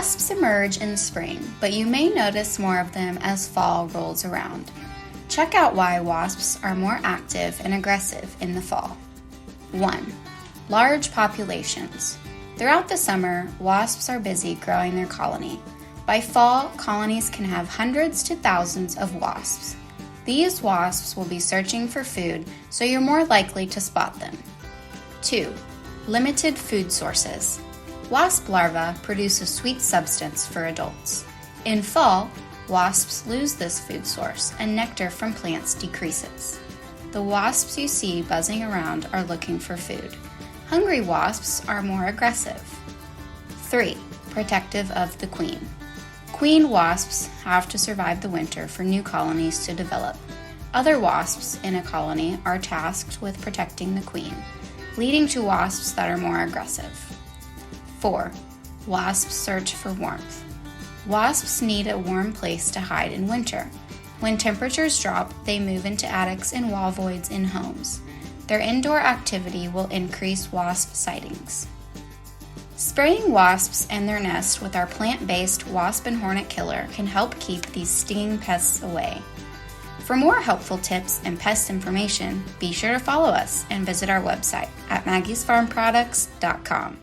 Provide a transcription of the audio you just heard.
Wasps emerge in spring, but you may notice more of them as fall rolls around. Check out why wasps are more active and aggressive in the fall. 1. Large populations. Throughout the summer, wasps are busy growing their colony. By fall, colonies can have hundreds to thousands of wasps. These wasps will be searching for food, so you're more likely to spot them. 2. Limited food sources. Wasp larvae produce a sweet substance for adults. In fall, wasps lose this food source and nectar from plants decreases. The wasps you see buzzing around are looking for food. Hungry wasps are more aggressive. 3. Protective of the queen. Queen wasps have to survive the winter for new colonies to develop. Other wasps in a colony are tasked with protecting the queen, leading to wasps that are more aggressive. 4. Wasps search for warmth. Wasps need a warm place to hide in winter. When temperatures drop, they move into attics and wall voids in homes. Their indoor activity will increase wasp sightings. Spraying wasps and their nest with our plant-based wasp and hornet killer can help keep these stinging pests away. For more helpful tips and pest information, be sure to follow us and visit our website at maggiesfarmproducts.com.